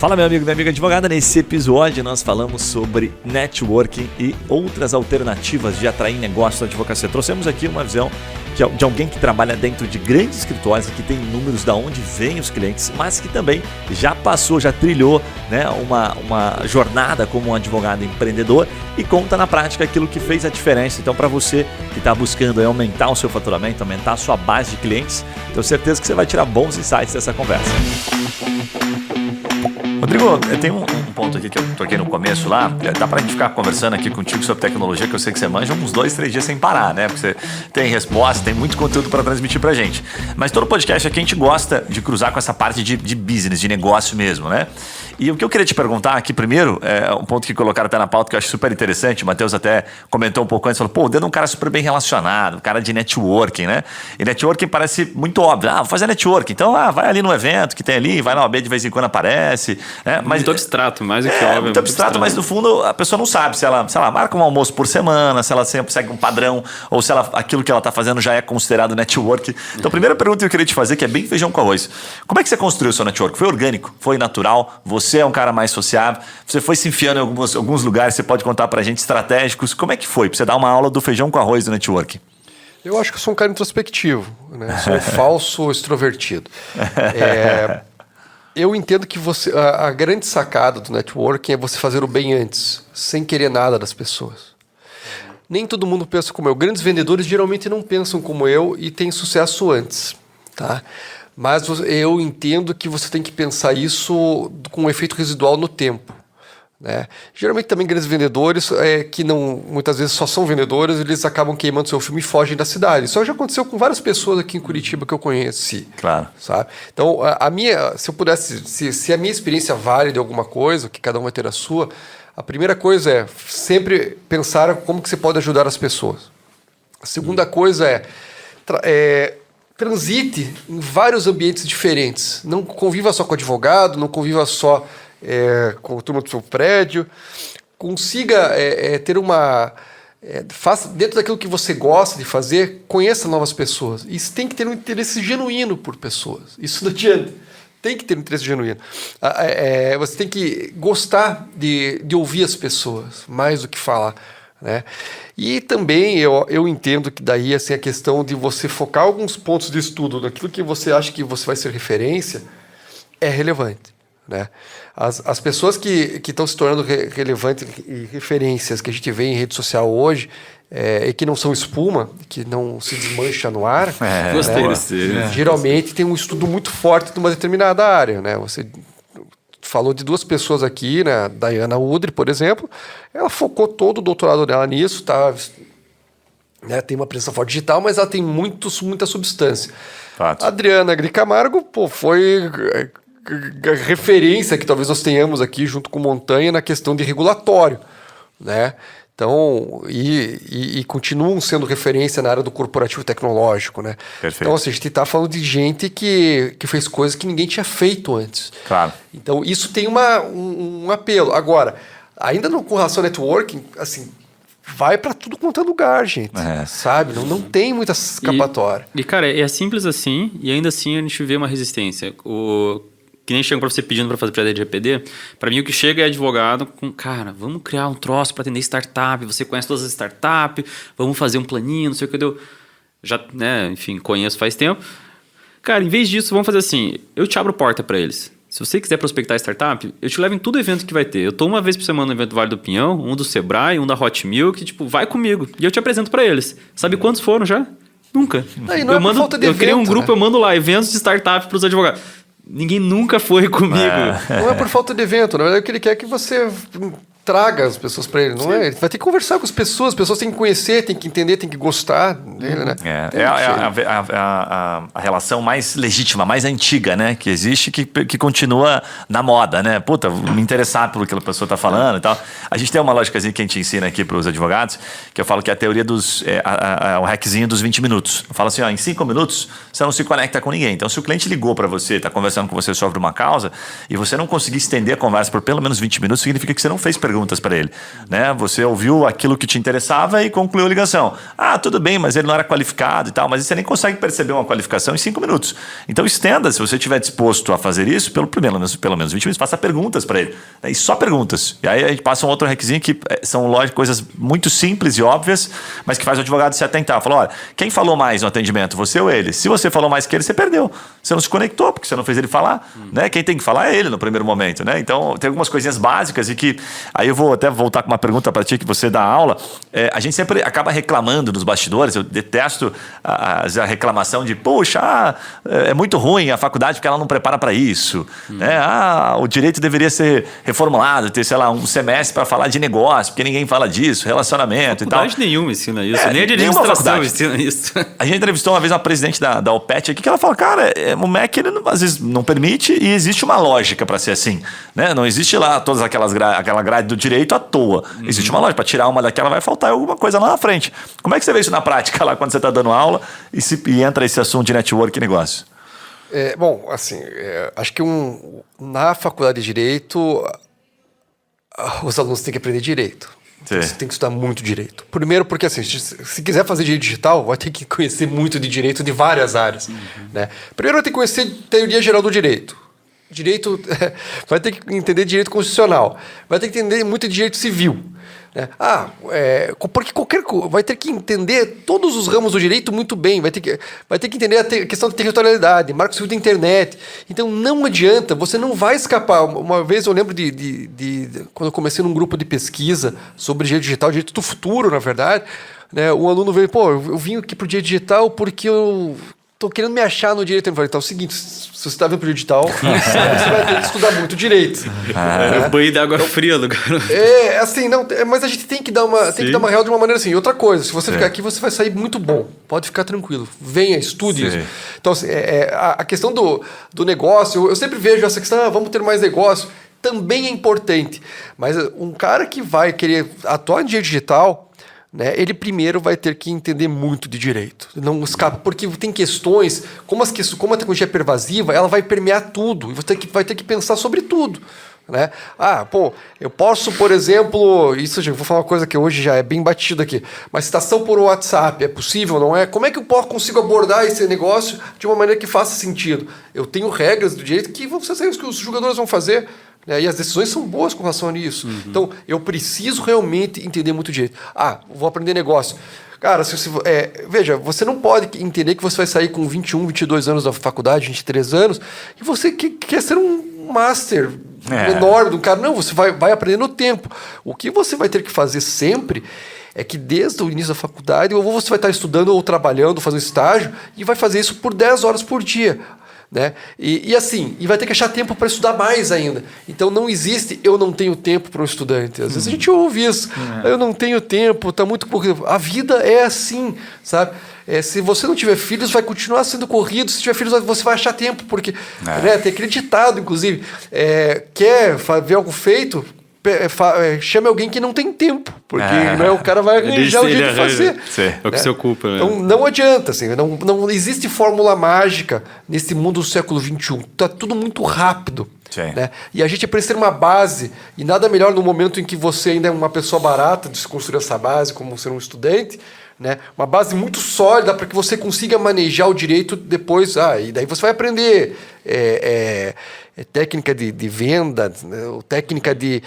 Fala, meu amigo, minha amiga advogada. Nesse episódio nós falamos sobre networking e outras alternativas de atrair negócio da advocacia. Trouxemos aqui uma visão de alguém que trabalha dentro de grandes escritórios e que tem números de onde vêm os clientes, mas que também já passou, já trilhou, né, uma jornada como um advogado empreendedor e conta na prática aquilo que fez a diferença. Então, para você que está buscando aumentar o seu faturamento, aumentar a sua base de clientes, tenho certeza que você vai tirar bons insights dessa conversa. Rodrigo, tem um ponto aqui que eu toquei no começo lá. Dá pra gente ficar conversando aqui contigo sobre tecnologia, que eu sei que você manja uns 2-3 dias sem parar, né? Porque você tem resposta, tem muito conteúdo para transmitir pra gente. Mas todo podcast aqui a gente gosta de cruzar com essa parte de business, de negócio mesmo, né? E o que eu queria te perguntar aqui primeiro, é um ponto que colocaram até na pauta que eu acho super interessante. O Matheus até comentou um pouco antes, falou, pô, o Dedo é um cara super bem relacionado, um cara de networking, né? E networking parece muito óbvio. Vou fazer networking. Então, vai ali no evento que tem ali, vai na OAB de vez em quando aparece. Mas, muito abstrato, mais do que óbvio. Muito abstrato, mas no fundo a pessoa não sabe se ela marca um almoço por semana, se ela sempre segue um padrão, ou se aquilo que ela está fazendo já é considerado network. Então, a primeira pergunta que eu queria te fazer, que é bem feijão com arroz. Como é que você construiu o seu network? Foi orgânico? Foi natural? Você é um cara mais sociável? Você foi se enfiando em alguns lugares, você pode contar pra gente, estratégicos. Como é que foi? Pra você dar uma aula do feijão com arroz do network. Eu acho que eu sou um cara introspectivo, né? Sou um falso extrovertido. Eu entendo que a grande sacada do networking é você fazer o bem antes, sem querer nada das pessoas. Nem todo mundo pensa como eu. Grandes vendedores geralmente não pensam como eu e têm sucesso antes, tá? Mas eu entendo que você tem que pensar isso com um efeito residual no tempo, né? Geralmente também grandes vendedores que não, muitas vezes só são vendedores, eles acabam queimando seu filme e fogem da cidade. Isso já aconteceu com várias pessoas aqui em Curitiba que eu conheci. Claro. Sabe? Então, se eu pudesse, se a minha experiência vale de alguma coisa, que cada um vai ter a sua, a primeira coisa é sempre pensar como que você pode ajudar as pessoas. A segunda coisa é transite em vários ambientes diferentes. Não conviva só com advogado, não conviva só com a turma do seu prédio. Consiga ter faça dentro daquilo que você gosta de fazer, conheça novas pessoas. Isso tem que ter um interesse genuíno por pessoas. Isso não adianta. Tem que ter um interesse genuíno. Você tem que gostar de ouvir as pessoas, mais do que falar, né? E também eu entendo que daí assim, a questão de você focar alguns pontos de estudo naquilo que você acha que você vai ser referência é relevante, né? As pessoas que estão se tornando relevantes e referências que a gente vê em rede social hoje e que não são espuma, que não se desmancha no ar, gostei desse. Geralmente tem um estudo muito forte de uma determinada área, né? Você falou de duas pessoas aqui, né? Dayana Udry, por exemplo, ela focou todo o doutorado dela nisso, tá? Né? Tem uma presença forte digital, mas ela tem muita substância. Fato. Adriana Gri Camargo, foi referência que talvez nós tenhamos aqui junto com Montanha na questão de regulatório, né? Então, e continuam sendo referência na área do corporativo tecnológico, né? Perfeito. Então, assim, a gente está falando de gente que fez coisas que ninguém tinha feito antes. Claro. Então, isso tem um apelo. Agora, ainda com relação ao networking, assim, vai para tudo quanto é lugar, gente. Sabe? Não tem muita escapatória. E, cara, é simples assim, e ainda assim a gente vê uma resistência. Que nem chegam para você pedindo para fazer prédia de GPD. Para mim, o que chega é advogado com, cara, vamos criar um troço para atender startup, você conhece todas as startups, vamos fazer um planinho, não sei o que eu já, né, enfim, conheço faz tempo. Cara, em vez disso, vamos fazer assim, eu te abro porta para eles. Se você quiser prospectar startup, eu te levo em todo evento que vai ter. Eu tô uma vez por semana no evento do Vale do Pinhão, um do Sebrae, um da Hot Milk, tipo, vai comigo. E eu te apresento para eles. Sabe quantos foram já? Nunca. Eu criei um grupo, né? Eu mando lá, eventos de startup para os advogados. Ninguém nunca foi comigo. Não é por falta de evento. Na verdade, o que ele quer é que você traga as pessoas para ele. Não é? Ele vai ter que conversar com as pessoas têm que conhecer, têm que entender, têm que gostar dele, né? A relação mais legítima, mais antiga, né? Que existe, que continua na moda, né? Puta, me interessar pelo que a pessoa está falando e tal. A gente tem uma lógicazinha que a gente ensina aqui para os advogados, que eu falo que é a teoria o hackzinho dos 20 minutos. Eu falo assim, em 5 minutos você não se conecta com ninguém. Então, se o cliente ligou para você, está conversando com você sobre uma causa, e você não conseguir estender a conversa por pelo menos 20 minutos, significa que você não fez pergunta perguntas para ele, né? Você ouviu aquilo que te interessava e concluiu a ligação. Ah, tudo bem, mas ele não era qualificado e tal, mas você nem consegue perceber uma qualificação em 5 minutos. Então estenda, se você estiver disposto a fazer isso, pelo menos 20 minutos, faça perguntas para ele, né? E só perguntas. E aí a gente passa um outro requisito que são, lógico, coisas muito simples e óbvias, mas que faz o advogado se atentar. Fala, olha, quem falou mais no atendimento, você ou ele? Se você falou mais que ele, você perdeu. Você não se conectou, porque você não fez ele falar, né? Quem tem que falar é ele no primeiro momento, né? Então, tem algumas coisinhas básicas e que... Aí eu vou até voltar com uma pergunta para ti, que você dá aula. A gente sempre acaba reclamando nos bastidores, eu detesto a reclamação de, poxa, é muito ruim a faculdade porque ela não prepara para isso, né? O direito deveria ser reformulado, ter, sei lá, um semestre para falar de negócio, porque ninguém fala disso, relacionamento e tal. Faculdade nenhuma ensina isso, nem a de administração ensina isso. A gente entrevistou uma vez uma presidente da OPET aqui que ela fala, cara, o MEC ele às vezes não permite e existe uma lógica para ser assim, né? Não existe lá todas aquela grade do direito à toa. Existe uma lógica, para tirar uma daquela vai faltar alguma coisa lá na frente. Como é que você vê isso na prática lá quando você está dando aula e entra esse assunto de network e negócio? Bom, assim, acho que na faculdade de Direito, os alunos têm que aprender Direito. Você tem que estudar muito Direito. Primeiro porque, assim, se quiser fazer Direito Digital, vai ter que conhecer muito de Direito de várias áreas. Né? Primeiro vai ter que conhecer Teoria Geral do Direito. Direito, vai ter que entender Direito Constitucional. Vai ter que entender muito de Direito Civil. Porque vai ter que entender todos os ramos do direito muito bem, vai ter que entender a questão da territorialidade, marco civil da internet. Então não adianta, você não vai escapar. Uma vez eu lembro quando eu comecei num grupo de pesquisa sobre direito digital, direito do futuro, na verdade, né, um aluno veio, eu vim aqui pro direito digital porque eu tô querendo me achar no direito. Eu falei, então é o seguinte, se você está vindo pro digital, você vai ter que estudar muito direito. O banho de água fria do garoto. Mas a gente tem que dar uma real de uma maneira assim. E outra coisa, se você ficar aqui, você vai sair muito bom. Pode ficar tranquilo. Venha, estude isso. Então, assim, a questão do negócio, eu sempre vejo essa questão, vamos ter mais negócio, também é importante. Mas um cara que vai querer atuar em direito digital, né, ele primeiro vai ter que entender muito de direito. Não escapa, porque tem questões, como a tecnologia é pervasiva, ela vai permear tudo. E você vai ter que pensar sobre tudo. Né? Eu posso, por exemplo, isso eu vou falar uma coisa que hoje já é bem batida aqui, mas citação por WhatsApp, é possível, não é? Como é que eu consigo abordar esse negócio de uma maneira que faça sentido? Eu tenho regras do direito que vão ser as regras que os julgadores vão fazer. E as decisões são boas com relação a isso. Então, eu preciso realmente entender muito direito. Vou aprender negócio. Cara, veja, você não pode entender que você vai sair com 21, 22 anos da faculdade, 23 anos, e você quer ser um master enorme do cara. Não, você vai aprender no tempo. O que você vai ter que fazer sempre é que desde o início da faculdade, ou você vai estar estudando ou trabalhando, fazendo estágio, e vai fazer isso por 10 horas por dia. Né? E vai ter que achar tempo para estudar mais ainda. Então não existe eu não tenho tempo para um estudante. Às vezes a gente ouve isso, eu não tenho tempo, está muito corrido. A vida é assim, sabe? Se você não tiver filhos, vai continuar sendo corrido. Se tiver filhos, você vai achar tempo, porque tem aquele ditado, inclusive, quer ver algo feito, chame alguém que não tem tempo, porque o cara vai arranjar o jeito de fazer. É o que se ocupa. Então não adianta, assim, não existe fórmula mágica nesse mundo do século XXI. Está tudo muito rápido. Né? E a gente precisa ter uma base, e nada melhor no momento em que você ainda é uma pessoa barata de se construir essa base, como ser um estudante, né? Uma base muito sólida para que você consiga manejar o direito depois. E daí você vai aprender técnica de venda, né? Técnica de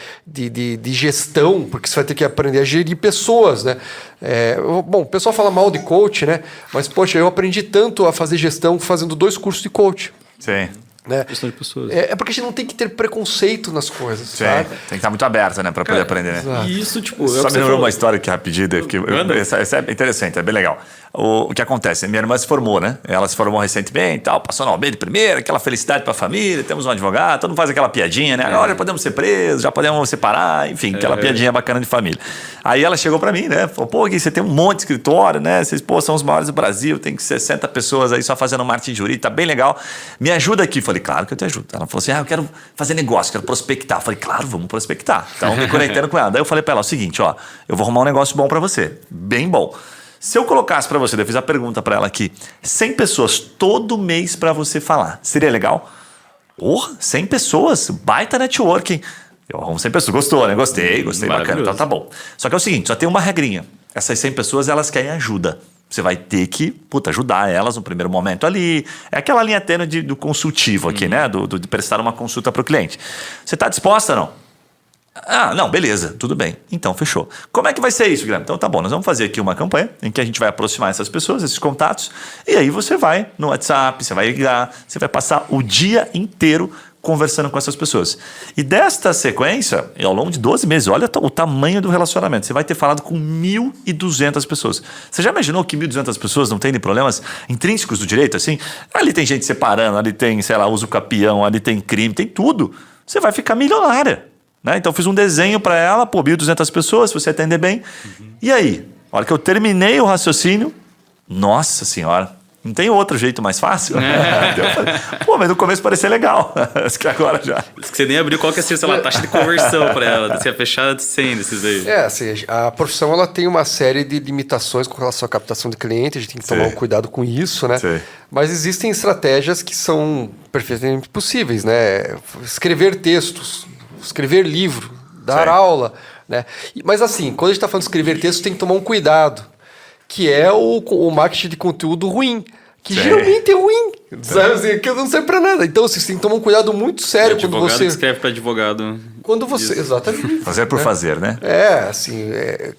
gestão, porque você vai ter que aprender a gerir pessoas. Né? O pessoal fala mal de coach, né? Mas, poxa, eu aprendi tanto a fazer gestão fazendo 2 cursos de coach. Sim. Né? Questão de pessoas. Porque a gente não tem que ter preconceito nas coisas. Sim, sabe? tem que estar muito aberto, né, para poder aprender. Né? E isso, Só me lembrou uma história aqui rapidinho, essa é interessante, é bem legal. O que acontece? Minha irmã se formou, né? Ela se formou recentemente e tal, passou na OAB de primeira, aquela felicidade para a família, temos um advogado, todo mundo faz aquela piadinha, né? Agora já podemos ser presos, já podemos separar, enfim, aquela piadinha bacana de família. Aí ela chegou para mim, né? Falou, Gui, você tem um monte de escritório, né? Vocês, são os maiores do Brasil, tem 60 pessoas aí só fazendo marketing jurídico, tá bem legal. Me ajuda aqui. Falei, claro que eu te ajudo. Ela falou assim, eu quero fazer negócio, quero prospectar. Falei, claro, vamos prospectar. Então, me conectando com ela. Daí eu falei para ela, o seguinte, eu vou arrumar um negócio bom para você, bem bom. Se eu colocasse para você, eu fiz a pergunta para ela aqui, 100 pessoas todo mês para você falar, seria legal? 100 pessoas, baita networking. Eu arrumo 100 pessoas. Gostou, né? Gostei, bacana. Então tá bom. Só que é o seguinte, só tem uma regrinha. Essas 100 pessoas, elas querem ajuda. Você vai ter que, ajudar elas no primeiro momento ali. É aquela linha tênue do consultivo aqui, né? De prestar uma consulta para o cliente. Você está disposta ou não? Ah, não, beleza, tudo bem. Então, fechou. Como é que vai ser isso, Guilherme? Então, tá bom, nós vamos fazer aqui uma campanha em que a gente vai aproximar essas pessoas, esses contatos, e aí você vai no WhatsApp, você vai ligar, você vai passar o dia inteiro conversando com essas pessoas. E desta sequência, ao longo de 12 meses, olha o tamanho do relacionamento. Você vai ter falado com 1.200 pessoas. Você já imaginou que 1.200 pessoas não têm problemas intrínsecos do direito? Assim, ali tem gente separando, ali tem, sei lá, uso capião, ali tem crime, tem tudo. Você vai ficar milionária. Né? Então, eu fiz um desenho para ela, 1.200 pessoas, se você atender bem. E aí, a hora que eu terminei o raciocínio, nossa senhora, não tem outro jeito mais fácil? Pô, mas no começo parecia legal. Acho que agora já. Isso que você nem abriu qual que é a taxa de conversão para ela, se é fechada de 100 desses aí. Assim, a profissão ela tem uma série de limitações com relação à captação de cliente, a gente tem que tomar um cuidado com isso, né? Sim. Mas existem estratégias que são perfeitamente possíveis, né? Escrever textos, escrever livro, dar aula, né? Mas assim, quando a gente está falando de escrever textos, tem que tomar um cuidado, que é o marketing de conteúdo ruim, que geralmente é ruim, sabe? Assim, que não serve para nada. Então, você tem que tomar um cuidado muito sério quando você... Advogado que escreve para advogado. Quando você... Exatamente. Fazer por fazer, né? Assim,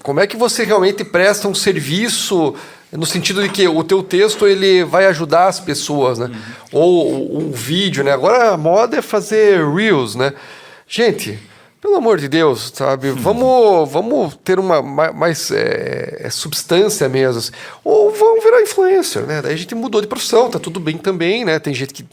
como é que você realmente presta um serviço no sentido de que o teu texto ele vai ajudar as pessoas, né? Ou um vídeo, né? Agora a moda é fazer Reels, né? Gente, pelo amor de Deus, sabe? Vamos ter mais substância mesmo. Ou vamos virar influencer, né? Daí a gente mudou de profissão, tá tudo bem também, né? Tem gente que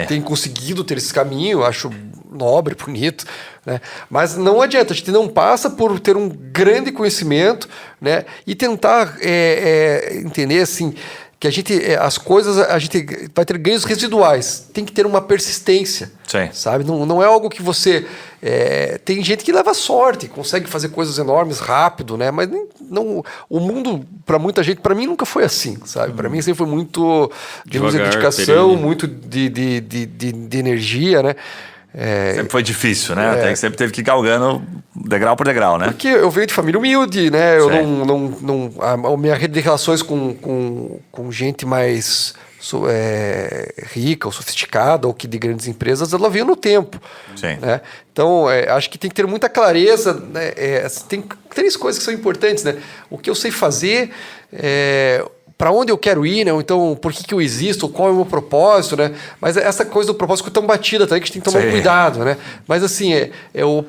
tem conseguido ter esse caminho, acho nobre, bonito, né? Mas não adianta, a gente não passa por ter um grande conhecimento, né? E tentar entender, assim, que as coisas, a gente vai ter ganhos residuais. Tem que ter uma persistência, sabe? Não é algo que você... tem gente que leva sorte, consegue fazer coisas enormes rápido, né? Mas não, o mundo, para muita gente, para mim nunca foi assim, sabe? Para mim sempre foi muito de dedicação, muito de energia, né? Sempre foi difícil, né? Sempre teve que ir galgando degrau por degrau, né? Porque eu venho de família humilde, né? Eu a minha rede de relações com gente mais rica ou sofisticada ou que de grandes empresas, ela veio no tempo. Né? Então, acho que tem que ter muita clareza, né? Tem 3 coisas que são importantes, né? O que eu sei fazer, para onde eu quero ir, né? Então, por que eu existo, qual é o meu propósito, né? Mas essa coisa do propósito é tão batida também que a gente tem que tomar um cuidado, né? Mas assim,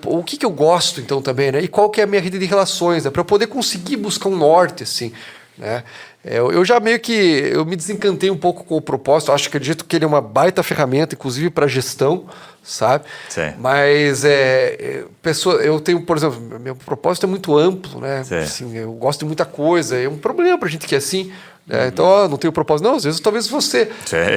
o que eu gosto, então, também, né? E qual que é a minha rede de relações, né? Para eu poder conseguir buscar um norte, assim, né? Eu já meio que eu me desencantei um pouco com o propósito. Acho que acredito que ele é uma baita ferramenta, inclusive para gestão, sabe? Mas eu tenho, por exemplo, meu propósito é muito amplo, né? Assim, eu gosto de muita coisa. É um problema para a gente que é assim. Então, não tenho propósito. Não, às vezes talvez você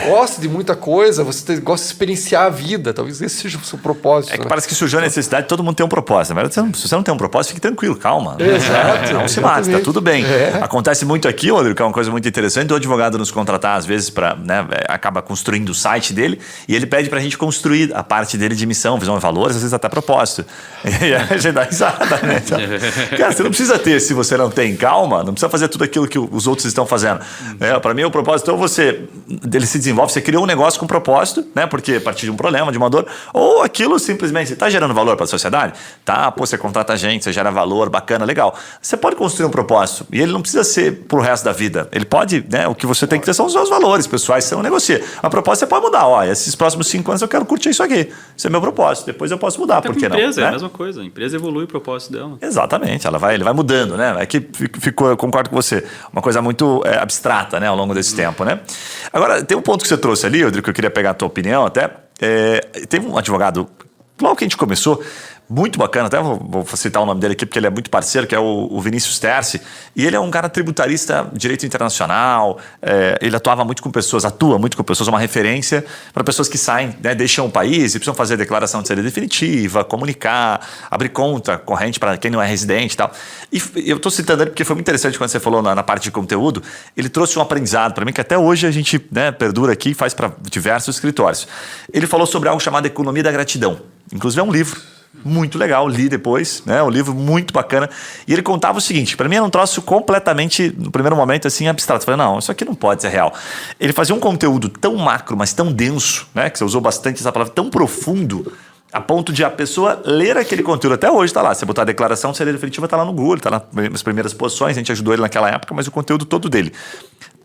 goste de muita coisa, você gosta de experienciar a vida, talvez esse seja o seu propósito. Que parece que surgiu a necessidade, todo mundo tem um propósito. Mas se você não tem um propósito, fique tranquilo, calma. Exato. Não se mate, tá tudo bem. Acontece muito aqui, Rodrigo, que é uma coisa muito interessante, o advogado nos contratar, às vezes, acaba construindo o site dele e ele pede pra gente construir a parte dele de missão, visão e valores, às vezes até propósito. E a gente dá risada, né? Então, cara, você não precisa ter, se você não tem calma, não precisa fazer tudo aquilo que os outros estão fazendo. Para mim, o propósito, ou ele se desenvolve, você cria um negócio com propósito, né? Porque a partir de um problema, de uma dor, ou aquilo simplesmente está gerando valor para a sociedade, tá? Pô, você contrata gente, você gera valor, bacana, legal. Você pode construir um propósito e ele não precisa ser pro resto da vida. Ele pode, né? O que você tem que ter são os seus valores pessoais, você não negocia. A proposta você pode mudar, ó, esses próximos 5 anos eu quero curtir isso aqui. Esse é meu propósito. Depois eu posso mudar, por que não? Empresa, né? É a mesma coisa. A empresa evolui o propósito dela. Exatamente, ele vai mudando, né? É que ficou, eu concordo com você, uma coisa muito abstrata, né, ao longo desse tempo, né? Agora, tem um ponto que você trouxe ali, Rodrigo, que eu queria pegar a tua opinião até. Teve um advogado, logo que a gente começou, muito bacana, até vou citar o nome dele aqui porque ele é muito parceiro, que é o Vinícius Terci, e ele é um cara tributarista, direito internacional, ele atua muito com pessoas, uma referência para pessoas que saem, né, deixam o país e precisam fazer declaração de saída definitiva, comunicar, abrir conta corrente para quem não é residente e tal. E eu estou citando ele porque foi muito interessante quando você falou na parte de conteúdo, ele trouxe um aprendizado para mim que até hoje a gente, né, perdura aqui e faz para diversos escritórios. Ele falou sobre algo chamado economia da gratidão, inclusive é um livro. Muito legal, li depois, né? Um livro muito bacana. E ele contava o seguinte, para mim era um troço completamente, no primeiro momento, assim, abstrato. Eu falei, não, isso aqui não pode ser real. Ele fazia um conteúdo tão macro, mas tão denso, né? Que você usou bastante essa palavra, tão profundo, a ponto de a pessoa ler aquele conteúdo. Até hoje está lá. Você botar a declaração de saída definitiva, está lá no Google, está nas primeiras posições. A gente ajudou ele naquela época, mas o conteúdo todo dele.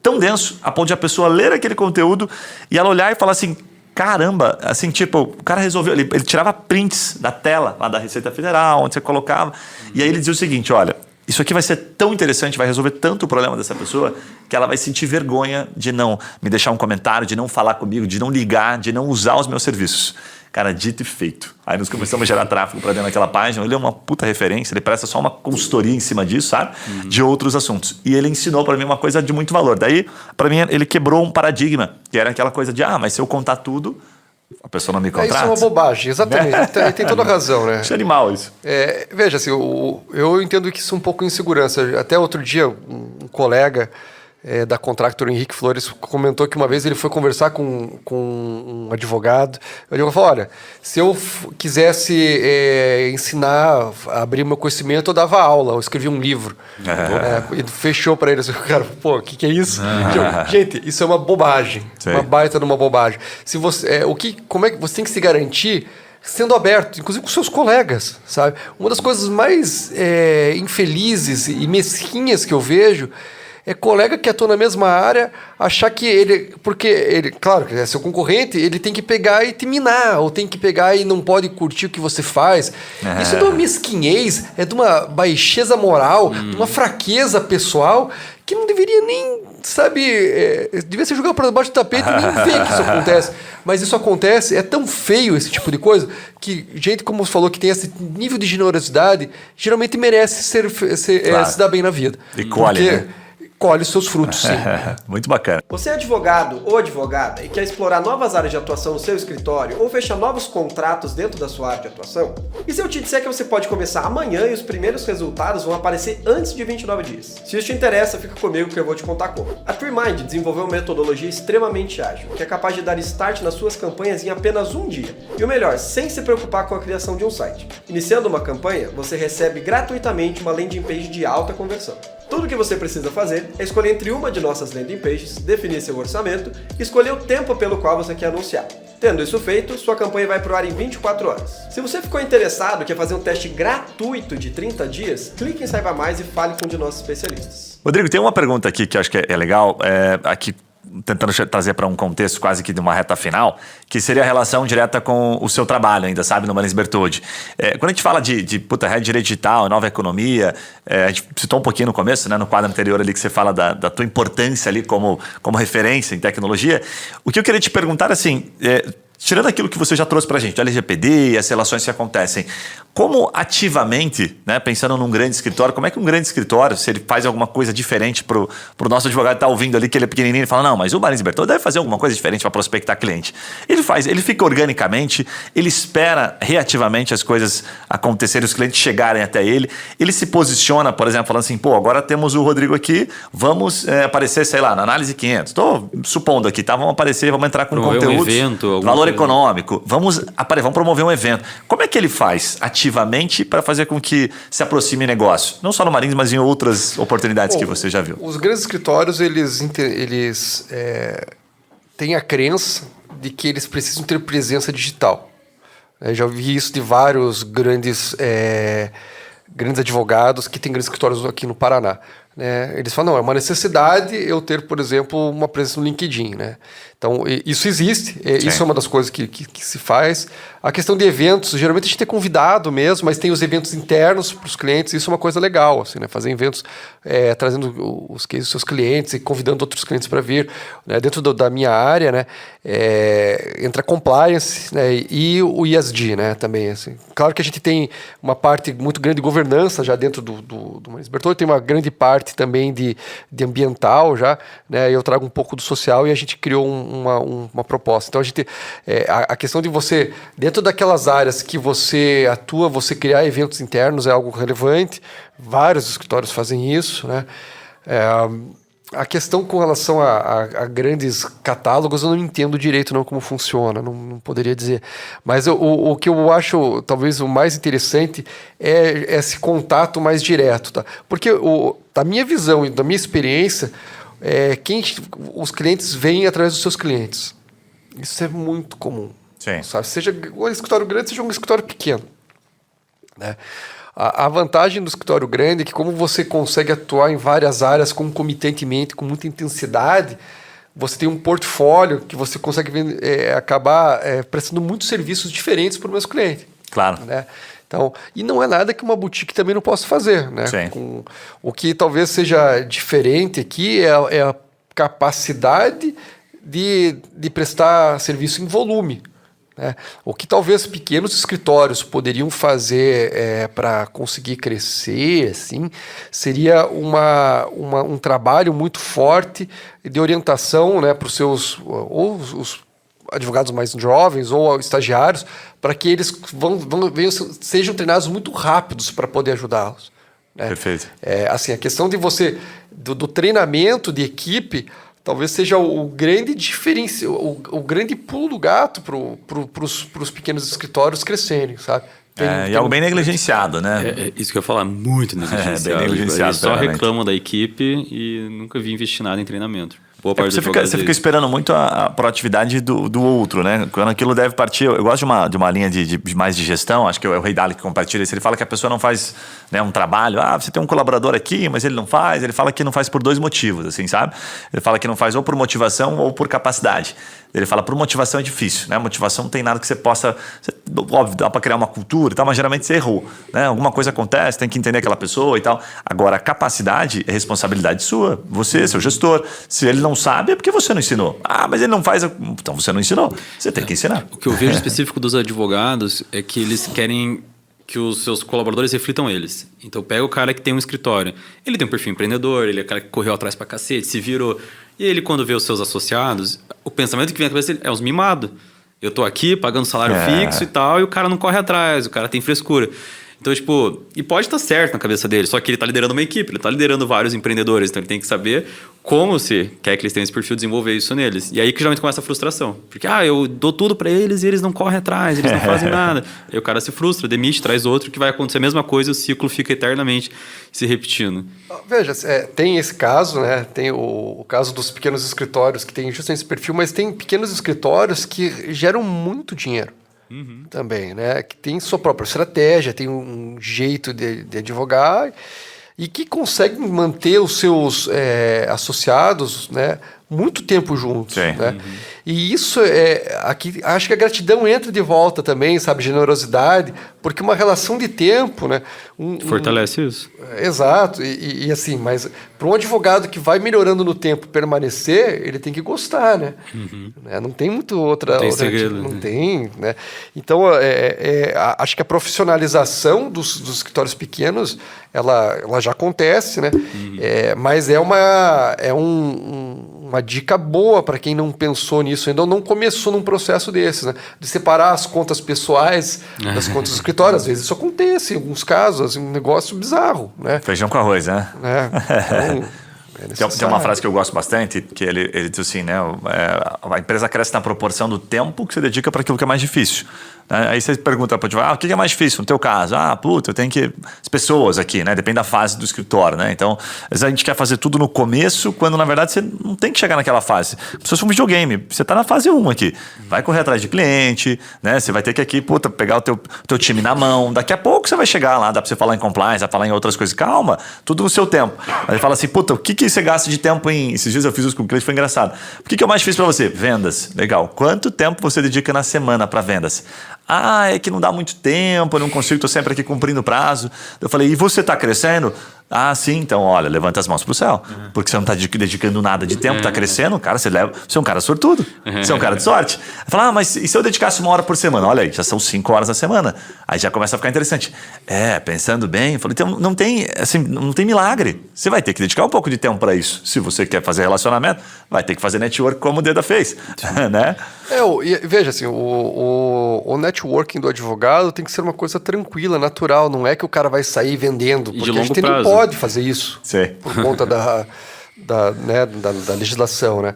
Tão denso, a ponto de a pessoa ler aquele conteúdo e ela olhar e falar assim, caramba, assim, tipo, o cara resolveu, ele tirava prints da tela lá da Receita Federal, onde você colocava, e aí ele dizia o seguinte, olha, isso aqui vai ser tão interessante, vai resolver tanto o problema dessa pessoa, que ela vai sentir vergonha de não me deixar um comentário, de não falar comigo, de não ligar, de não usar os meus serviços. Cara, dito e feito. Aí nós começamos a gerar tráfego para dentro daquela página. Ele é uma puta referência, ele presta só uma consultoria em cima disso, sabe? De outros assuntos. E ele ensinou para mim uma coisa de muito valor. Daí, para mim, ele quebrou um paradigma, que era aquela coisa de, mas se eu contar tudo, a pessoa não me contrata. Isso é uma bobagem, exatamente. Ele tem toda a razão, né? Isso é animal, isso. Veja, assim, eu entendo que isso é um pouco insegurança. Até outro dia, um colega da Contractor, Henrique Flores, comentou que uma vez ele foi conversar com um advogado. O advogado falou, olha, se eu quisesse ensinar, abrir meu conhecimento, eu dava aula, eu escrevia um livro. E fechou para ele. O cara, pô, o que é isso? Gente, isso é uma bobagem. Sim. Uma baita de uma bobagem. Se você, como é que você tem que se garantir sendo aberto, inclusive com seus colegas, sabe? Uma das coisas mais infelizes e mesquinhas que eu vejo é colega que atua na mesma área achar que ele... Porque ele, claro, que é seu concorrente, ele tem que pegar e te minar, ou tem que pegar e não pode curtir o que você faz. Isso é de uma mesquinhez, é de uma baixeza moral, de uma fraqueza pessoal que não deveria nem, sabe... devia ser jogado para debaixo do tapete e nem ver que isso acontece. Mas isso acontece, é tão feio esse tipo de coisa, que gente, como você falou, que tem esse nível de generosidade, geralmente merece se dar bem na vida. E colhe, né? Colhe seus frutos, sim. Muito bacana. Você é advogado ou advogada e quer explorar novas áreas de atuação no seu escritório ou fechar novos contratos dentro da sua área de atuação? E se eu te disser que você pode começar amanhã e os primeiros resultados vão aparecer antes de 29 dias? Se isso te interessa, fica comigo que eu vou te contar como. A TreeMind desenvolveu uma metodologia extremamente ágil, que é capaz de dar start nas suas campanhas em apenas um dia. E o melhor, sem se preocupar com a criação de um site. Iniciando uma campanha, você recebe gratuitamente uma landing page de alta conversão. Tudo o que você precisa fazer é escolher entre uma de nossas landing pages, definir seu orçamento e escolher o tempo pelo qual você quer anunciar. Tendo isso feito, sua campanha vai para o ar em 24 horas. Se você ficou interessado e quer fazer um teste gratuito de 30 dias, clique em Saiba Mais e fale com um de nossos especialistas. Rodrigo, tem uma pergunta aqui que eu acho que é legal, aqui tentando trazer para um contexto quase que de uma reta final, que seria a relação direta com o seu trabalho ainda, sabe, no Marins Bertoldi. Quando a gente fala de rede direito digital, nova economia, a gente citou um pouquinho no começo, né, no quadro anterior ali que você fala da tua importância ali como referência em tecnologia. O que eu queria te perguntar, assim, tirando aquilo que você já trouxe para a gente, o LGPD e as relações que acontecem, como ativamente, né, pensando num grande escritório, como é que um grande escritório, se ele faz alguma coisa diferente para o nosso advogado que está ouvindo ali, que ele é pequenininho, ele fala, não, mas o Marins Bertoldi deve fazer alguma coisa diferente para prospectar cliente. Ele fica organicamente, ele espera reativamente as coisas acontecerem, os clientes chegarem até ele, ele se posiciona, por exemplo, falando assim, pô, agora temos o Rodrigo aqui, vamos aparecer, sei lá, na análise 500, estou supondo aqui, tá? Vamos aparecer, vamos entrar com conteúdos, um evento, valor econômico, vamos promover um evento. Como é que ele faz ativamente para fazer com que se aproxime negócio? Não só no Marins, mas em outras oportunidades que você já viu. Os grandes escritórios, eles têm a crença de que eles precisam ter presença digital. Eu já ouvi isso de vários grandes advogados que têm grandes escritórios aqui no Paraná. Eles falam, não, é uma necessidade eu ter, por exemplo, uma presença no LinkedIn. Então, isso existe, isso é uma das coisas que se faz. A questão de eventos, geralmente a gente é convidado mesmo, mas tem os eventos internos para os clientes, isso é uma coisa legal, assim, fazer eventos trazendo os cases dos seus clientes e convidando outros clientes para vir. Dentro da minha área, entra compliance, e o ESG, também. Assim. Claro que a gente tem uma parte muito grande de governança já dentro do Marins Bertoldi, tem uma grande parte também de ambiental já, eu trago um pouco do social e a gente criou uma proposta. Então a gente a questão de você, dentro daquelas áreas que você atua, você criar eventos internos é algo relevante, vários escritórios fazem isso, A questão com relação a grandes catálogos, eu não entendo direito não como funciona, não poderia dizer. Mas o que eu acho talvez o mais interessante é esse contato mais direto, tá? Porque da minha visão e da minha experiência, os clientes vêm através dos seus clientes. Isso é muito comum. Sim. Sabe? Seja um escritório grande, seja um escritório pequeno, né? A vantagem do escritório grande é que como você consegue atuar em várias áreas concomitantemente, com muita intensidade, você tem um portfólio que você consegue acabar prestando muitos serviços diferentes para o meu cliente. Claro. Né? Então, e não é nada que uma boutique também não possa fazer. Né? O que talvez seja diferente aqui é a capacidade de prestar serviço em volume. O que talvez pequenos escritórios poderiam fazer para conseguir crescer, assim, seria um trabalho muito forte de orientação, né, para os seus ou os advogados mais jovens ou estagiários, para que eles sejam treinados muito rápidos para poder ajudá-los. Né? Perfeito. Assim, a questão de do treinamento de equipe talvez seja o grande diferencial, o grande pulo do gato para os pequenos escritórios crescerem, sabe? E algo bem negligenciado, né? Isso que eu ia falar, muito negligenciado. Bem negligenciado. Eles só reclamam da equipe e nunca vi investir nada em treinamento. Boa parte você fica esperando muito a proatividade do outro, né? Quando aquilo deve partir... Eu gosto de uma linha de mais de gestão, acho que é o Ray Dalio que compartilha isso. Ele fala que a pessoa não faz, né, um trabalho. Você tem um colaborador aqui, mas ele não faz. Ele fala que não faz por 2 motivos, assim, sabe? Ele fala que não faz ou por motivação ou por capacidade. Ele fala, por motivação é difícil, né? Motivação não tem nada que você possa... óbvio, dá para criar uma cultura e tal, mas geralmente você errou, né? Alguma coisa acontece, tem que entender aquela pessoa e tal. Agora, a capacidade é responsabilidade sua. Você, seu gestor. Se ele não sabe, é porque você não ensinou. Mas ele não faz... Então você não ensinou. Você tem que ensinar. O que eu vejo específico dos advogados é que eles querem que os seus colaboradores reflitam eles. Então, pega o cara que tem um escritório. Ele tem um perfil empreendedor, ele é o cara que correu atrás pra cacete, se virou... E ele, quando vê os seus associados, o pensamento que vem na cabeça dele é os mimados. Eu tô aqui pagando salário fixo e tal, e o cara não corre atrás, o cara tem frescura. Então, tipo, e pode estar certo na cabeça dele, só que ele tá liderando uma equipe, ele tá liderando vários empreendedores, então ele tem que saber como você quer que eles tenham esse perfil, desenvolver isso neles. E aí que geralmente começa a frustração. Porque, eu dou tudo para eles e eles não correm atrás, eles não fazem nada. Aí o cara se frustra, demite, traz outro, que vai acontecer a mesma coisa, o ciclo fica eternamente se repetindo. Veja, tem esse caso, né? Tem o caso dos pequenos escritórios que tem justamente esse perfil, mas tem pequenos escritórios que geram muito dinheiro. Também, né? Que tem sua própria estratégia, tem um jeito de advogar e que conseguem manter os seus associados, né, muito tempo juntos. Né? E isso aqui acho que a gratidão entra de volta também, sabe, generosidade, porque uma relação de tempo, né, fortalece isso. Exato, e assim, mas para um advogado que vai melhorando no tempo permanecer, ele tem que gostar, né? Não tem muito outra segredo, não tem, né? Então, acho que a profissionalização dos escritórios pequenos, ela já acontece, né? Mas é uma dica boa para quem não pensou nisso ainda ou não começou num processo desses, né? De separar as contas pessoais das contas do escritório. Às vezes isso acontece, em alguns casos, assim, um negócio bizarro, né? Feijão com arroz, né? Então, tem uma frase que eu gosto bastante, que ele diz assim, né? A empresa cresce na proporção do tempo que você dedica para aquilo que é mais difícil. Aí você pergunta para o advogado, o que é mais difícil no teu caso? Eu tenho que... As pessoas aqui, né? Depende da fase do escritório, né? Então, às vezes a gente quer fazer tudo no começo, quando na verdade você não tem que chegar naquela fase. Se fosse um videogame, você está na fase 1 aqui. Vai correr atrás de cliente, né? Você vai ter que aqui, pegar o teu time na mão. Daqui a pouco você vai chegar lá, dá para você falar em compliance, vai falar em outras coisas. Calma, tudo no seu tempo. Aí ele fala assim, o que você gasta de tempo em... Esses dias eu fiz isso com o cliente, foi engraçado. O que é o mais difícil para você? Vendas. Legal. Quanto tempo você dedica na semana para vendas? É que não dá muito tempo, eu não consigo, estou sempre aqui cumprindo o prazo. Eu falei, e você está crescendo? Sim, então, olha, levanta as mãos pro céu. Porque você não está dedicando nada de tempo, está crescendo, cara, você é um cara sortudo. Você é um cara de sorte. Eu falo, mas e se eu dedicasse 1 hora por semana? Olha aí, já são 5 horas na semana. Aí já começa a ficar interessante. Pensando bem, eu falei, então não tem milagre. Você vai ter que dedicar um pouco de tempo para isso. Se você quer fazer relacionamento, vai ter que fazer network como o Deda fez. Né? Veja, assim, o networking do advogado tem que ser uma coisa tranquila, natural. Não é que o cara vai sair vendendo, porque a gente não pode fazer isso. Sim. Por conta da legislação, né?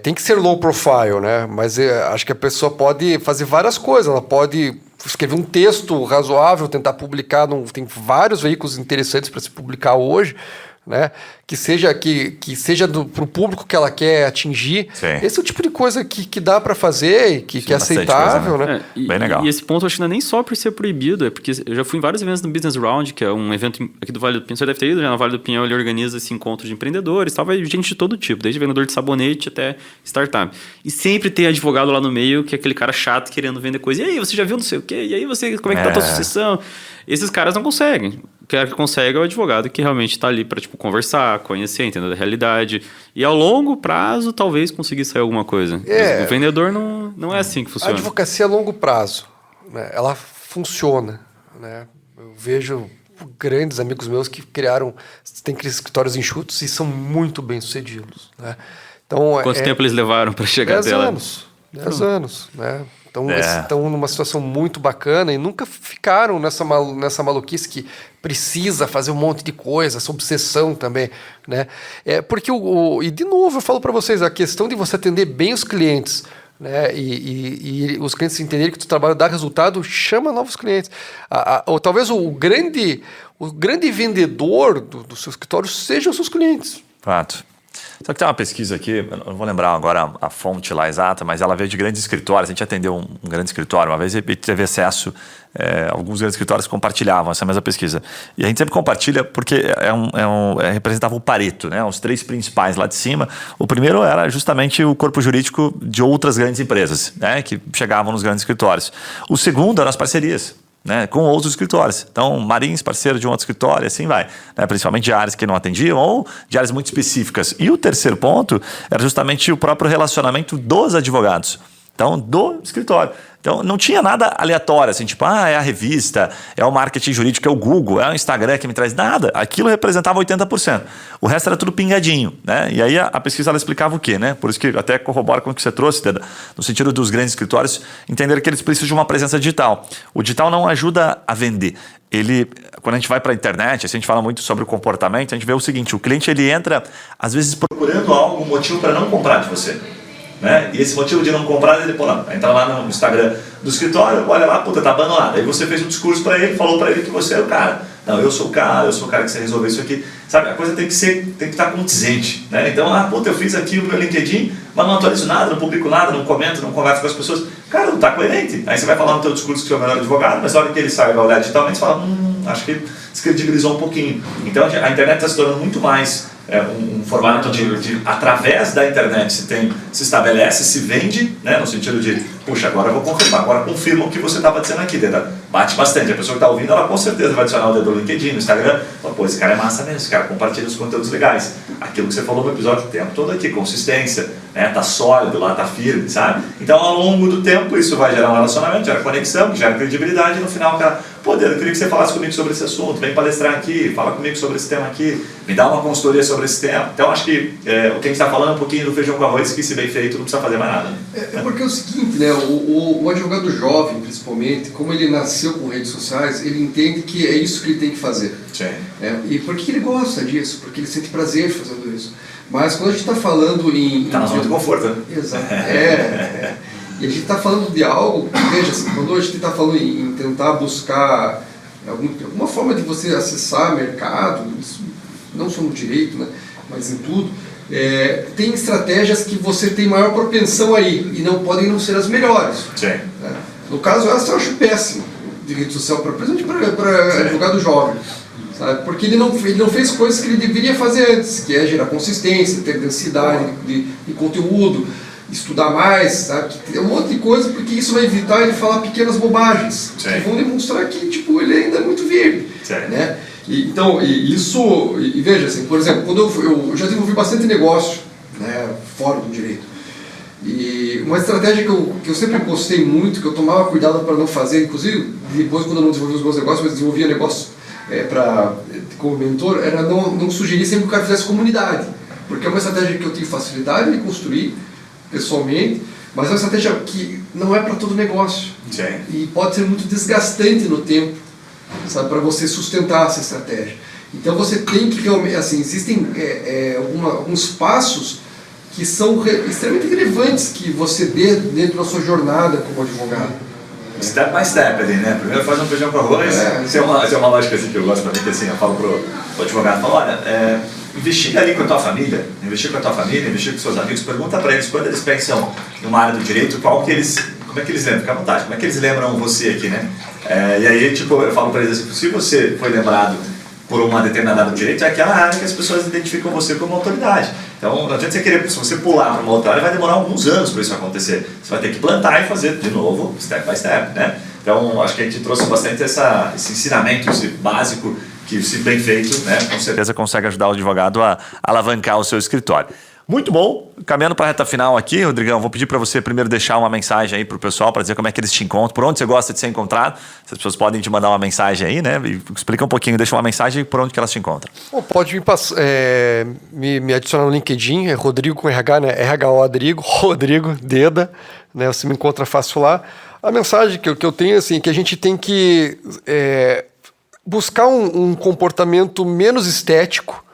Tem que ser low profile, né? Mas acho que a pessoa pode fazer várias coisas. Ela pode escrever um texto razoável, tentar publicar. Tem vários veículos interessantes para se publicar hoje, né? Que seja para o público que ela quer atingir. Sim. Esse é o tipo de coisa que dá para fazer, que é aceitável, coisa, né? Bem legal. E esse ponto eu acho que não é nem só por ser proibido, é porque eu já fui em vários eventos no Business Round, que é um evento aqui do Vale do Pinhão. Você deve ter ido, já no Vale do Pinhão ele organiza esse encontro de empreendedores, tal, vai gente de todo tipo, desde vendedor de sabonete até startup. E sempre tem advogado lá no meio, que é aquele cara chato querendo vender coisa. E aí, você já viu não sei o quê? E aí, como é que tá a tua sucessão? Esses caras não conseguem. O cara que consegue é o advogado que realmente está ali para conversar, conhecer, entender a realidade. E ao longo prazo, talvez conseguir sair alguma coisa. O vendedor não é assim que funciona. A advocacia a longo prazo, né? Ela funciona, né? Eu vejo grandes amigos meus que têm escritórios enxutos e são muito bem sucedidos, né? Então, Quanto tempo eles levaram para chegar até lá? 10 anos, né? Então, eles estão numa situação muito bacana e nunca ficaram nessa maluquice que precisa fazer um monte de coisa, essa obsessão também, né? Porque, e de novo, eu falo para vocês, a questão de você atender bem os clientes, né? E os clientes entenderem que o trabalho dá resultado, chama novos clientes. Ou talvez o grande vendedor do seu escritório sejam os seus clientes. Fato. Só que tem uma pesquisa aqui, eu não vou lembrar agora a fonte lá exata, mas ela veio de grandes escritórios. A gente atendeu um grande escritório uma vez e teve acesso, alguns grandes escritórios compartilhavam essa mesma pesquisa. E a gente sempre compartilha porque representava o Pareto, né? Os 3 principais lá de cima. O primeiro era justamente o corpo jurídico de outras grandes empresas, né? Que chegavam nos grandes escritórios. O segundo eram as parcerias, né, com outros escritórios. Então, Marins, parceiro de um outro escritório, assim vai. Né, principalmente de áreas que não atendiam ou de áreas muito específicas. E o terceiro ponto era justamente o próprio relacionamento dos advogados. Então, do escritório. Então, não tinha nada aleatório, assim, tipo, é a revista, é o marketing jurídico, é o Google, é o Instagram que me traz nada. Aquilo representava 80%. O resto era tudo pingadinho, né? E aí a pesquisa ela explicava o quê, né? Por isso que até corrobora com o que você trouxe, Deda, no sentido dos grandes escritórios entender que eles precisam de uma presença digital. O digital não ajuda a vender. Quando a gente vai para a internet, assim, a gente fala muito sobre o comportamento, a gente vê o seguinte, o cliente ele entra, às vezes, procurando algum motivo para não comprar de você. Né? E esse motivo de não comprar, ele entra lá no Instagram do escritório, olha lá, puta, tá abandonado. Aí você fez um discurso para ele, falou para ele que você é o cara. Não, eu sou o cara que você resolveu isso aqui. Sabe, a coisa tem que estar condizente, né? Então, puta, eu fiz aqui o meu LinkedIn, mas não atualizo nada, não publico nada, não comento, não converso com as pessoas. Cara, não tá coerente. Aí você vai falar no teu discurso que você é o melhor advogado, mas na hora que ele sai e vai olhar digitalmente, você fala, acho que descredibilizou um pouquinho. Então, a internet está se tornando muito mais um formato de através da internet se estabelece, se vende, né, no sentido de, puxa, agora eu vou confirmar, agora confirma o que você estava dizendo aqui, bate bastante, a pessoa que está ouvindo, ela com certeza vai adicionar o dedo no LinkedIn, no Instagram, fala, pô, esse cara é massa mesmo, esse cara compartilha os conteúdos legais, aquilo que você falou no episódio o tempo todo aqui, consistência, né, tá sólido lá, tá firme, sabe? Então, ao longo do tempo, isso vai gerar um relacionamento, gera conexão, gera credibilidade, e no final, o cara, pô, Dedo, eu queria que você falasse comigo sobre esse assunto, vem palestrar aqui, fala comigo sobre esse tema aqui, me dá uma consultoria sobre esse tema. Então, acho que o que a gente está falando é um pouquinho do feijão com arroz, que se bem feito, não precisa fazer mais nada. Porque é o seguinte, né, o advogado jovem, principalmente, como ele nasceu com redes sociais, ele entende que é isso que ele tem que fazer. Sim. E porque ele gosta disso, porque ele sente prazer fazendo isso. Mas quando a gente está falando em... Está na zona de conforto, né? Exato. E a gente está falando de algo, veja, assim, quando a gente está falando em tentar buscar alguma forma de você acessar mercado, não só no direito, né, mas em tudo, tem estratégias que você tem maior propensão aí e não podem não ser as melhores. Sim. Né? No caso, essa eu acho péssimo de rede social, principalmente para advogado jovem. Sabe? Porque ele não fez coisas que ele deveria fazer antes, que é gerar consistência, ter densidade de conteúdo, estudar mais, sabe? Tem um monte de coisa, porque isso vai evitar ele falar pequenas bobagens, que vão demonstrar que tipo, ele ainda é muito verde. Né? E veja, assim, por exemplo, quando eu já desenvolvi bastante negócio, né, fora do direito. E uma estratégia que eu sempre gostei muito, que eu tomava cuidado para não fazer, inclusive depois quando eu não desenvolvi os meus negócios, mas desenvolvia negócios como mentor, era não sugerir sempre que o cara fizesse comunidade, porque é uma estratégia que eu tenho facilidade de construir pessoalmente, mas é uma estratégia que não é para todo negócio. E pode ser muito desgastante no tempo, sabe, para você sustentar essa estratégia. Então você tem que realmente, assim, existem alguns passos que são extremamente relevantes que você dê dentro da sua jornada como advogado. Step by step ali, né? Primeiro faz um feijão com arroz. Isso é uma lógica assim, que eu gosto pra mim, que assim, eu falo pro advogado, falo, olha, investiga ali com a tua família, investir com seus amigos, pergunta pra eles quando eles pensam em uma área do direito, como é que eles lembram? Fica à vontade, como é que eles lembram você aqui, né? E aí, tipo, eu falo pra eles assim, se você foi lembrado por uma determinada área do direito, é aquela área que as pessoas identificam você como autoridade. Então, não adianta você querer, se você pular para uma outra área, vai demorar alguns anos para isso acontecer. Você vai ter que plantar e fazer de novo, step by step, né? Então, acho que a gente trouxe bastante esse ensinamento, esse básico, que se bem feito, né, com certeza consegue ajudar o advogado a alavancar o seu escritório. Muito bom. Caminhando para a reta final aqui, Rodrigão, vou pedir para você primeiro deixar uma mensagem aí para o pessoal, para dizer como é que eles te encontram, por onde você gosta de ser encontrado. Se as pessoas podem te mandar uma mensagem aí, né? E explica um pouquinho, deixa uma mensagem por onde que elas te encontram. Bom, pode me adicionar no LinkedIn, é Rodrigo com RH, né? RH Rodrigo Deda, né? Você me encontra fácil lá. A mensagem que eu tenho, assim, que a gente tem que buscar um comportamento menos estético,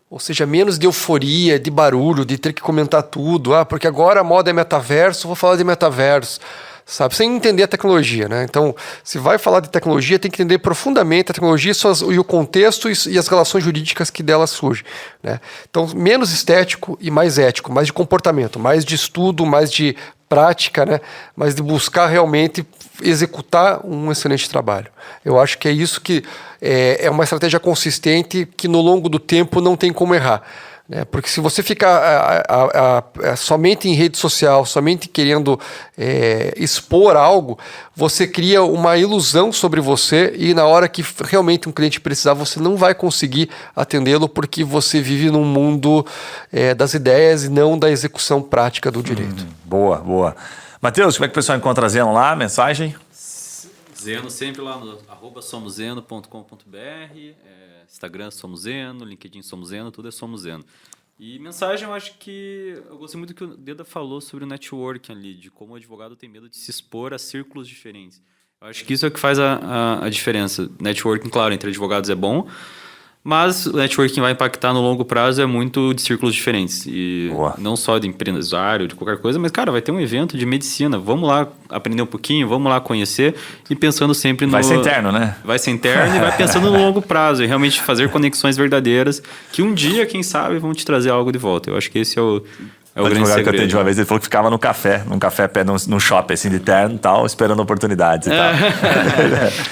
ou seja, menos de euforia, de barulho, de ter que comentar tudo. porque agora a moda é metaverso, vou falar de metaverso, sabe? Sem entender a tecnologia, né? Então, se vai falar de tecnologia, tem que entender profundamente a tecnologia e o contexto e as relações jurídicas que dela surgem, né? Então, menos estético e mais ético, mais de comportamento, mais de estudo, mais de prática, né? Mas de buscar realmente executar um excelente trabalho. Eu acho que é isso que é uma estratégia consistente que no longo do tempo não tem como errar, né? Porque se você ficar somente em rede social, somente querendo expor algo, você cria uma ilusão sobre você e na hora que realmente um cliente precisar, você não vai conseguir atendê-lo porque você vive num mundo das ideias e não da execução prática do direito. Boa. Matheus, como é que o pessoal encontra a Zeno lá? Mensagem? Zeno sempre lá no @somoseno.com.br, Instagram Somos Zeno, LinkedIn Somos Zeno, tudo é Somos Zeno. E mensagem, eu acho que eu gostei muito do que o Deda falou sobre o networking ali, de como o advogado tem medo de se expor a círculos diferentes. Eu acho que isso é o que faz a diferença. Networking, claro, entre advogados é bom, mas o networking vai impactar no longo prazo é muito de círculos diferentes. E não só de empresário, de qualquer coisa, mas, cara, vai ter um evento de medicina. Vamos lá aprender um pouquinho, vamos lá conhecer e pensando sempre no... Vai ser interno, né? Vai ser interno e vai pensando no longo prazo e realmente fazer conexões verdadeiras que um dia, quem sabe, vão te trazer algo de volta. Eu acho que esse é o grande advogado segredo. Que eu atendi uma vez, ele falou que ficava num café num shopping, assim, de terno e tal, esperando oportunidades e tal.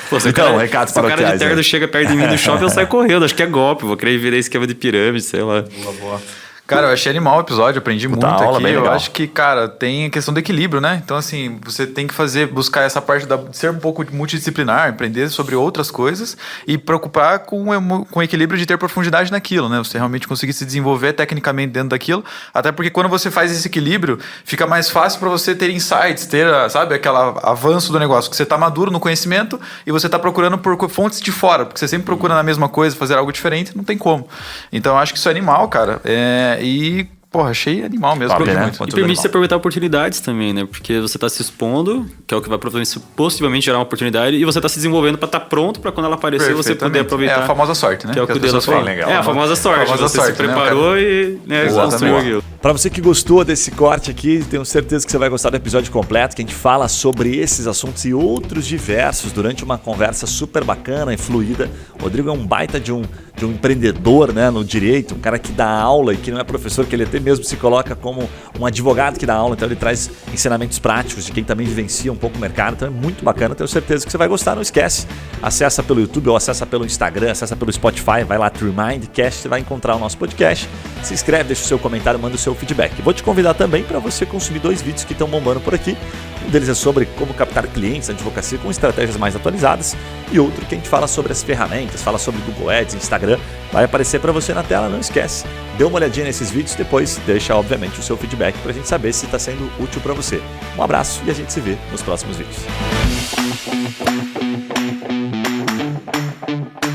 Pô, então, recados paroquiais. Se o cara de terno chega perto de mim no shopping, eu saio correndo. Acho que é golpe, vou querer virar esquema de pirâmide, sei lá. Boa. Cara, eu achei animal o episódio, aprendi muito aula aqui. Bem legal. Eu acho que, cara, tem a questão do equilíbrio, né? Então, assim, você tem que buscar essa parte de ser um pouco multidisciplinar, aprender sobre outras coisas e preocupar com o equilíbrio de ter profundidade naquilo, né? Você realmente conseguir se desenvolver tecnicamente dentro daquilo, até porque quando você faz esse equilíbrio, fica mais fácil para você ter insights, ter, sabe, aquele avanço do negócio, que você tá maduro no conhecimento e você tá procurando por fontes de fora, porque você sempre procura na mesma coisa, fazer algo diferente, não tem como. Então, eu acho que isso é animal, cara. E, porra, achei animal mesmo. Né? E permite você aproveitar oportunidades também, né? Porque você está se expondo, que é o que vai possivelmente gerar uma oportunidade, e você está se desenvolvendo para estar pronto para quando ela aparecer você poder aproveitar. É a famosa sorte, né? Que é o que o Deda falou. Legal. É a famosa sorte. Você se preparou, né, e construiu aquilo. Para você que gostou desse corte aqui, tenho certeza que você vai gostar do episódio completo, que a gente fala sobre esses assuntos e outros diversos durante uma conversa super bacana e fluida. O Rodrigo é um baita de um empreendedor, né, no direito, um cara que dá aula e que não é professor, que ele até mesmo se coloca como um advogado que dá aula, então ele traz ensinamentos práticos de quem também vivencia um pouco o mercado, então é muito bacana, tenho certeza que você vai gostar. Não esquece, acessa pelo YouTube ou acessa pelo Instagram, acessa pelo Spotify, vai lá, Remindcast, você vai encontrar o nosso podcast, se inscreve, deixa o seu comentário, manda o seu feedback. Vou te convidar também para você consumir 2 vídeos que estão bombando por aqui. Um deles é sobre como captar clientes na advocacia com estratégias mais atualizadas e outro que a gente fala sobre as ferramentas, fala sobre Google Ads, Instagram, vai aparecer para você na tela, não esquece. Dê uma olhadinha nesses vídeos, depois deixa obviamente o seu feedback para a gente saber se está sendo útil para você. Um abraço e a gente se vê nos próximos vídeos.